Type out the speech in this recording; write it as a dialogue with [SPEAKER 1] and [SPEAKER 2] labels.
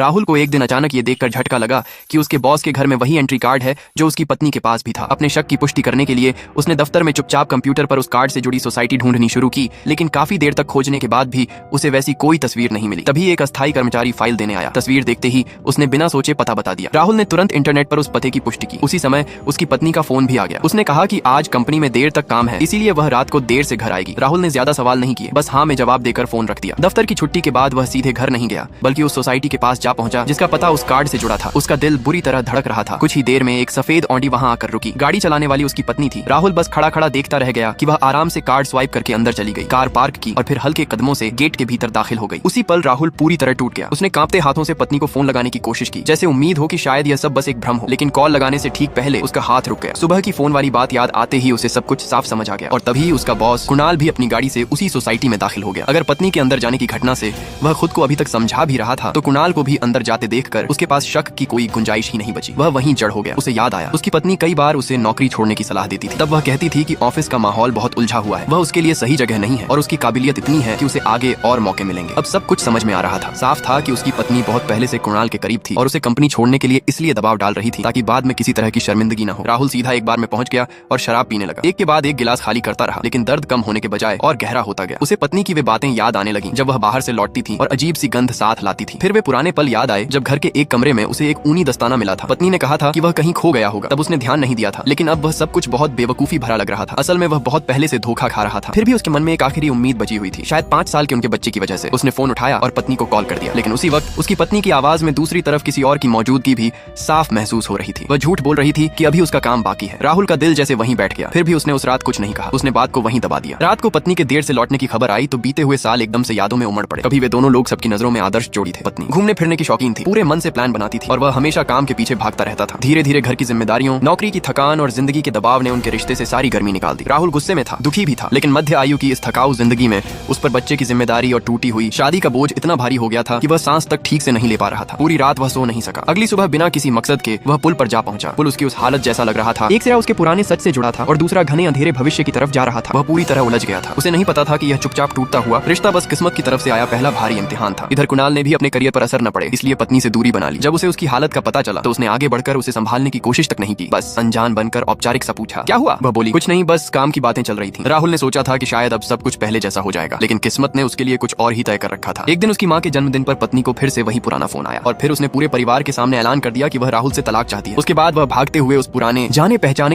[SPEAKER 1] राहुल को एक दिन अचानक ये देखकर झटका लगा कि उसके बॉस के घर में वही एंट्री कार्ड है जो उसकी पत्नी के पास भी था। अपने शक की पुष्टि करने के लिए उसने दफ्तर में चुपचाप कंप्यूटर पर उस कार्ड से जुड़ी सोसाइटी ढूंढनी शुरू की, लेकिन काफी देर तक खोजने के बाद भी उसे वैसी कोई तस्वीर नहीं मिली। तभी एक अस्थायी कर्मचारी फाइल देने आया। तस्वीर देखते ही उसने बिना सोचे पता बता दिया। राहुल ने तुरंत इंटरनेट पर उस पते की पुष्टि की। उसी समय उसकी पत्नी का फोन भी आ गया। उसने कहा कि आज कंपनी में देर तक काम है, इसीलिए वह रात को देर से घर आएगी। राहुल ने ज्यादा सवाल नहीं किए, बस हाँ में जवाब देकर फोन रख दिया। दफ्तर की छुट्टी के बाद वह सीधे घर नहीं गया, बल्कि उस सोसाइटी के पास जा पहुंचा जिसका पता उस कार्ड से जुड़ा था। उसका दिल बुरी तरह धड़क रहा था। कुछ ही देर में एक सफेद ऑडी वहां आकर रुकी। गाड़ी चलाने वाली उसकी पत्नी थी। राहुल बस खड़ा खड़ा देखता रह गया कि वह आराम से कार्ड स्वाइप करके अंदर चली गई, कार पार्क की और फिर हल्के कदमों से गेट के भीतर दाखिल हो गई। उसी पल राहुल पूरी तरह टूट गया। उसने कांपते हाथों से पत्नी को फोन लगाने की कोशिश की, जैसे उम्मीद हो कि शायद यह सब बस एक भ्रम हो, लेकिन कॉल लगाने से ठीक पहले उसका हाथ रुक गया। सुबह की फोन वाली बात याद आते ही उसे सब कुछ साफ समझ आ गया और तभी उसका बॉस कुणाल भी अपनी गाड़ी से उसी सोसाइटी में दाखिल हो गया। अगर पत्नी के अंदर जाने की घटना से वह खुद को अभी तक समझा भी रहा था, तो कुणाल को भी अंदर जाते देखकर उसके पास शक की कोई गुंजाइश ही नहीं बची। वह वहीं जड़ हो गया। उसे याद आया उसकी पत्नी कई बार उसे नौकरी छोड़ने की सलाह देती थी। तब वह कहती थी कि ऑफिस का माहौल बहुत उलझा हुआ है, वह उसके लिए सही जगह नहीं है और उसकी काबिलियत इतनी है कि उसे आगे और मौके मिलेंगे। अब सब कुछ समझ में आ रहा था। साफ था कि उसकी पत्नी बहुत पहले से कुणाल के करीब थी और उसे कंपनी छोड़ने के लिए इसलिए दबाव डाल रही थी ताकि बाद में किसी तरह की शर्मिंदगी न हो। राहुल सीधा एक बार में पहुंच गया और शराब पीने लगा। एक के बाद एक गिलास खाली करता रहा, लेकिन दर्द कम होने के बजाय और गहरा होता गया। उसे पत्नी की वे बातें याद आने लगी जब वह बाहर से लौटती थी और अजीब सी गंध साथ लाती थी। फिर वे पुराने पल याद आए जब घर के एक कमरे में उसे एक ऊनी दस्ताना मिला था। पत्नी ने कहा था कि वह कहीं खो गया होगा। तब उसने ध्यान नहीं दिया था, लेकिन अब वह सब कुछ बहुत बेवकूफी भरा लग रहा था। असल में वह बहुत पहले से धोखा खा रहा था। फिर भी उसके मन में एक आखिरी उम्मीद बची हुई थी, शायद 5 साल के उनके बच्चे की वजह से। उसने फोन उठाया और पत्नी को कॉल कर दिया, लेकिन उसी वक्त उसकी पत्नी की आवाज में दूसरी तरफ किसी और की मौजूदगी भी साफ महसूस हो रही थी। वह झूठ बोल रही थी कि अभी उसका काम बाकी है। राहुल का दिल जैसे वहीं बैठ गया। फिर भी उसने उस रात कुछ नहीं कहा। उसने बात को वहीं दबा दिया। रात को पत्नी के देर से लौटने की खबर आई तो बीते हुए साल एकदम से यादों में उमड़ पड़े। कभी वे दोनों लोग सबकी नजरों में आदर्श जोड़ी थे। पत्नी घूमने फिरने की शौकीन थी, पूरे मन से प्लान बनाती थी और वह हमेशा काम के पीछे भागता रहता था। धीरे धीरे घर की जिम्मेदारियों, नौकरी की थकान और जिंदगी के दबाव ने उनके रिश्ते से सारी गर्मी निकाल दी। राहुल गुस्से में था, दुखी भी था, लेकिन मध्य आयु की इस थकाऊ जिंदगी में उस पर बच्चे की जिम्मेदारी और टूटी हुई शादी का बोझ इतना भारी हो गया था कि वह सांस तक ठीक से नहीं ले पा रहा था। पूरी रात वह सो नहीं सका। अगली सुबह बिना किसी मकसद के वह पुल पर जा पहुंचा। पुल उसकी उस हालत जैसा लग रहा था, एक सिरा उसके पुराने सच से जुड़ा था और दूसरा घने अंधेरे भविष्य की तरफ जा रहा था। वह पूरी तरह उलझ गया था। उसे नहीं पता था कि यह चुपचाप टूटता हुआ रिश्ता बस किस्मत की तरफ से आया पहला भारी इम्तिहान था। इधर कुणाल ने भी अपने करियर पर असर न पड़े इसलिए पत्नी से दूरी बना ली। जब उसे उसकी हालत का पता चला तो उसने आगे बढ़कर उसे संभालने की कोशिश तक नहीं की, बस अनजान बनकर औपचारिक सा पूछा, क्या हुआ? वह बोली, कुछ नहीं, बस काम की बातें चल रही थी। राहुल ने सोचा था कि शायद अब सब कुछ पहले जैसा हो जाएगा, लेकिन किस्मत ने उसके लिए कुछ और ही तय कर रखा था। एक दिन उसकी माँ के जन्मदिन पर पत्नी को फिर से वही पुराना फोन आया और फिर उसने पूरे परिवार के सामने ऐलान कर दिया कि वह राहुल से तलाक चाहती है। उसके बाद वह भागते हुए उस पुराने जाने पहचाने